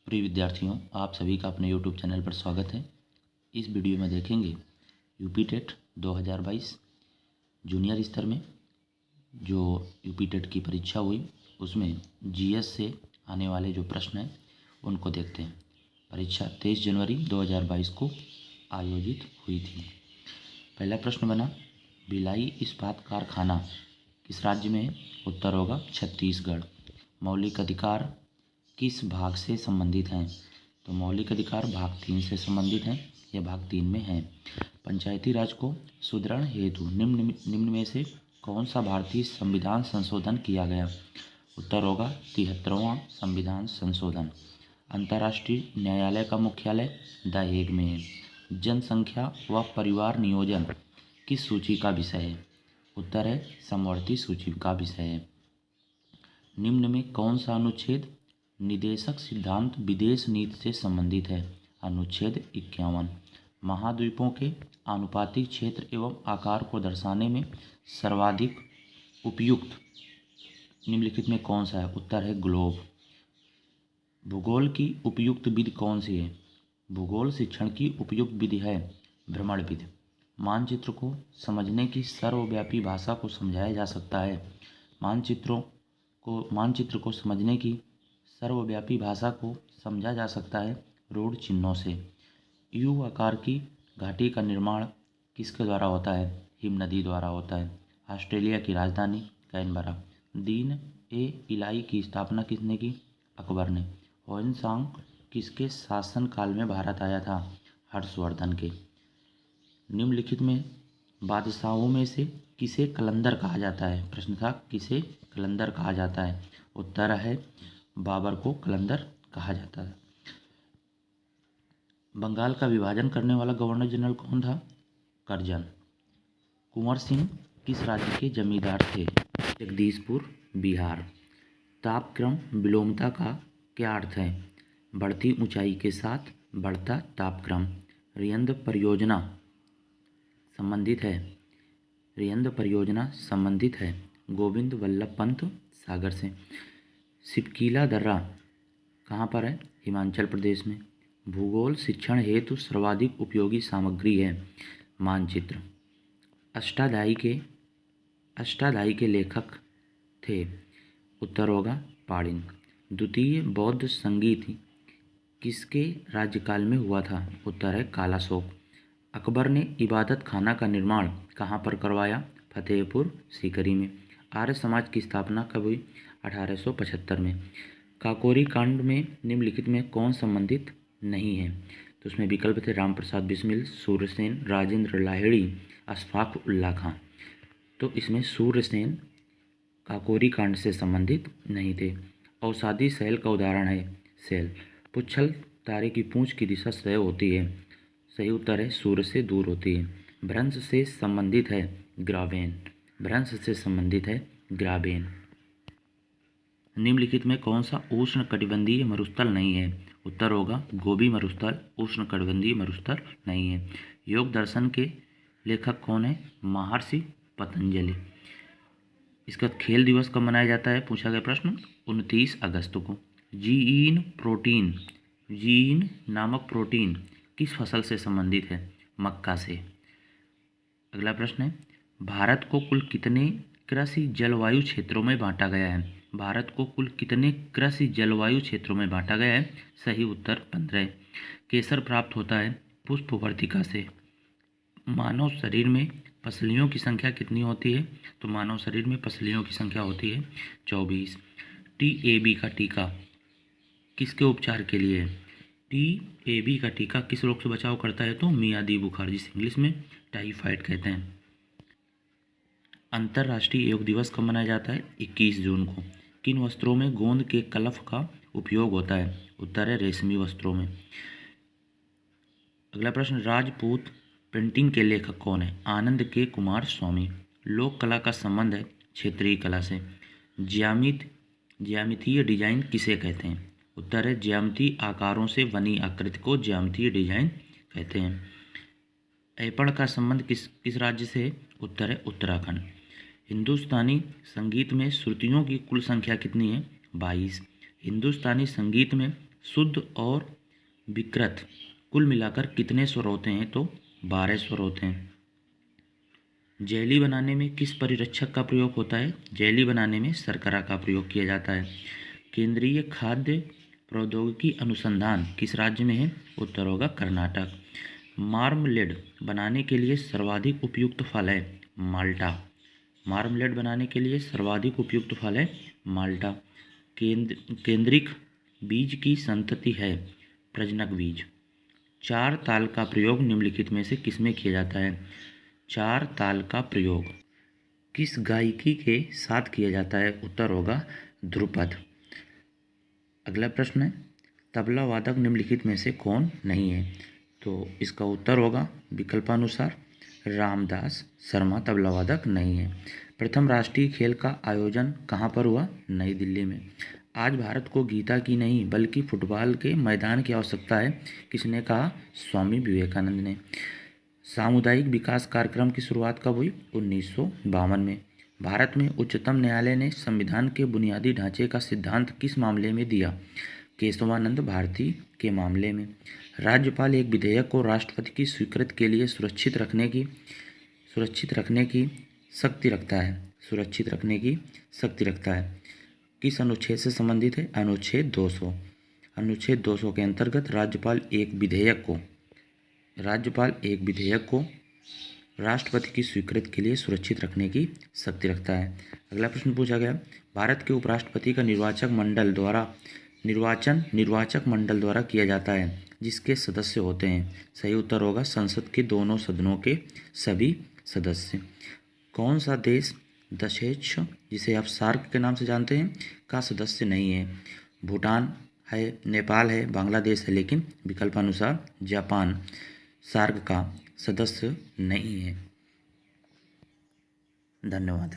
प्रिय विद्यार्थियों, आप सभी का अपने YouTube चैनल पर स्वागत है। इस वीडियो में देखेंगे यूपी टेट 2022 जूनियर स्तर में जो यूपी टेट की परीक्षा हुई उसमें जीएस से आने वाले जो प्रश्न हैं उनको देखते हैं। परीक्षा 23 जनवरी 2022 को आयोजित हुई थी। पहला प्रश्न बना, भिलाई इस्पात कारखाना किस राज्य में है? उत्तर होगा छत्तीसगढ़। मौलिक अधिकार किस भाग से संबंधित हैं? तो मौलिक अधिकार भाग 3 से संबंधित हैं। यह भाग 3 में है। पंचायती राज को सुदृढ़ हेतु निम्न में से कौन सा भारतीय संविधान संशोधन किया गया? उत्तर होगा 73वां संविधान संशोधन। अंतर्राष्ट्रीय न्यायालय का मुख्यालय द हेग में है। जनसंख्या व परिवार नियोजन किस सूची का विषय है? उत्तर है समवर्ती सूची का विषय है। निम्न में कौन सा अनुच्छेद निदेशक सिद्धांत विदेश नीति से संबंधित है? अनुच्छेद 51। महाद्वीपों के आनुपातिक क्षेत्र एवं आकार को दर्शाने में सर्वाधिक उपयुक्त निम्नलिखित में कौन सा है? उत्तर है ग्लोब। भूगोल की उपयुक्त विधि कौन सी है? भूगोल शिक्षण की उपयुक्त विधि है भ्रमण विधि। मानचित्र को समझने की सर्वव्यापी भाषा को समझाया जा सकता है। मानचित्र को समझने की सर्वव्यापी भाषा को समझा जा सकता है रूढ़ चिन्हों से। यू आकार की घाटी का निर्माण किसके द्वारा होता है? हिम नदी द्वारा होता है। ऑस्ट्रेलिया की राजधानी कैनबरा। दीन ए इलाही की स्थापना किसने की? अकबर ने। होयनसांग किसके शासनकाल में भारत आया था? हर्षवर्धन के। निम्नलिखित में बादशाहों में से किसे कलंदर कहा जाता है? प्रश्न था किसे कलंदर कहा जाता है? उत्तर है बाबर को कलंदर कहा जाता है। बंगाल का विभाजन करने वाला गवर्नर जनरल कौन था? करजन। कुंवर सिंह किस राज्य के जमींदार थे? जगदीशपुर, बिहार। तापक्रम विलोमता का क्या अर्थ है? बढ़ती ऊंचाई के साथ बढ़ता तापक्रम। रियंद परियोजना संबंधित है गोविंद वल्लभ पंत सागर से। सिपकीला दर्रा कहाँ पर है? हिमाचल प्रदेश में। भूगोल शिक्षण हेतु सर्वाधिक उपयोगी सामग्री है मानचित्र। अष्टाध्यायी के लेखक थे? उत्तर होगा पाणिनि। द्वितीय बौद्ध संगीत किसके राज्यकाल में हुआ था? उत्तर है कालाशोक। अकबर ने इबादत खाना का निर्माण कहाँ पर करवाया? फतेहपुर सीकरी में। आर्य समाज की स्थापना कब हुई? 1875 में। काकोरी कांड में निम्नलिखित में कौन संबंधित नहीं है? तो उसमें विकल्प थे रामप्रसाद बिस्मिल, सूर्यसेन, राजेंद्र लाहिड़ी, अशफाक उल्लाह खां। तो इसमें सूर्यसेन काकोरी कांड से संबंधित नहीं थे। अवसादी शैल का उदाहरण है शैल। पुच्छल तारे की पूंछ की दिशा सदैव होती है। सही उत्तर है सूर्य से दूर होती है। भ्रंश से संबंधित है ग्राबेन। निम्नलिखित में कौन सा उष्ण कटिबंधीय मरुस्थल नहीं है? उत्तर होगा गोबी मरुस्थल उष्ण कटिबंधीय मरुस्थल नहीं है। योग दर्शन के लेखक कौन है? महर्षि पतंजलि। इसका खेल दिवस कब मनाया जाता है? पूछा गया प्रश्न 29 अगस्त को। जीन नामक प्रोटीन किस फसल से संबंधित है? मक्का से। अगला प्रश्न है, भारत को कुल कितने कृषि जलवायु क्षेत्रों में बांटा गया है? भारत को कुल कितने कृषि जलवायु क्षेत्रों में बांटा गया है? सही उत्तर 15। केसर प्राप्त होता है पुष्प वर्तिका से। मानव शरीर में पसलियों की संख्या कितनी होती है? तो मानव शरीर में पसलियों की संख्या होती है 24। टीएबी का टीका किसके उपचार के लिए है? टीएबी का टीका किस रोग से बचाव करता है? तो मियादी बुखार, जिसे इंग्लिश में टाइफाइड कहते हैं। अंतर्राष्ट्रीय योग दिवस कब मनाया जाता है? 21 जून को। किन वस्त्रों में गोंद के कलफ का उपयोग होता है? उत्तर है रेशमी वस्त्रों में। अगला प्रश्न, राजपूत पेंटिंग के लेखक कौन है? आनंद के कुमार स्वामी। लोक कला का संबंध है क्षेत्रीय कला से। ज्यामितीय डिजाइन किसे कहते हैं? उत्तर है ज्यामितीय आकारों से बनी आकृति को ज्यामितीय डिजाइन कहते हैं। ऐपण का संबंध किस राज्य से है? उत्तर है उत्तराखंड। हिंदुस्तानी संगीत में श्रुतियों की कुल संख्या कितनी है? 22। हिंदुस्तानी संगीत में शुद्ध और विकृत कुल मिलाकर कितने स्वर होते हैं? तो 12 स्वर होते हैं। जेली बनाने में किस परिरक्षक का प्रयोग होता है? जेली बनाने में शर्करा का प्रयोग किया जाता है। केंद्रीय खाद्य प्रौद्योगिकी अनुसंधान किस राज्य में है? उत्तर होगा कर्नाटक। मार्मलेड बनाने के लिए सर्वाधिक उपयुक्त फल है? माल्टा। मार्मलेड बनाने के लिए सर्वाधिक उपयुक्त फल है माल्टा। केंद्रिक बीज की संतति है? प्रजनक बीज। चार ताल का प्रयोग निम्नलिखित में से किसमें किया जाता है? चार ताल का प्रयोग किस गायकी के साथ किया जाता है? उत्तर होगा ध्रुपद। अगला प्रश्न है, तबला वादक निम्नलिखित में से कौन नहीं है? तो इसका उत्तर होगा विकल्पानुसार रामदास शर्मा तबला वादक नहीं है। प्रथम राष्ट्रीय खेल का आयोजन कहाँ पर हुआ? नई दिल्ली में। आज भारत को गीता की नहीं बल्कि फुटबॉल के मैदान की आवश्यकता है, किसने कहा? स्वामी विवेकानंद ने। सामुदायिक विकास कार्यक्रम की शुरुआत कब हुई? 1952 में। भारत में उच्चतम न्यायालय ने संविधान के बुनियादी ढांचे का सिद्धांत किस मामले में दिया? केशवानंद भारती के मामले में। राज्यपाल एक विधेयक को राष्ट्रपति की स्वीकृति के लिए सुरक्षित रखने की शक्ति रखता है। सुरक्षित रखने की शक्ति रखता है। किस अनुच्छेद से संबंधित है? अनुच्छेद 200। अनुच्छेद 200 के अंतर्गत राज्यपाल एक विधेयक को राष्ट्रपति की स्वीकृति के लिए सुरक्षित रखने की शक्ति रखता है। अगला प्रश्न पूछा गया, भारत के उपराष्ट्रपति का निर्वाचक मंडल द्वारा किया जाता है, जिसके सदस्य होते हैं? सही उत्तर होगा संसद के दोनों सदनों के सभी सदस्य। कौन सा देश दशेश, जिसे आप सार्क के नाम से जानते हैं, का सदस्य नहीं है? भूटान है, नेपाल है, बांग्लादेश है, लेकिन विकल्पानुसार जापान सार्क का सदस्य नहीं है। धन्यवाद।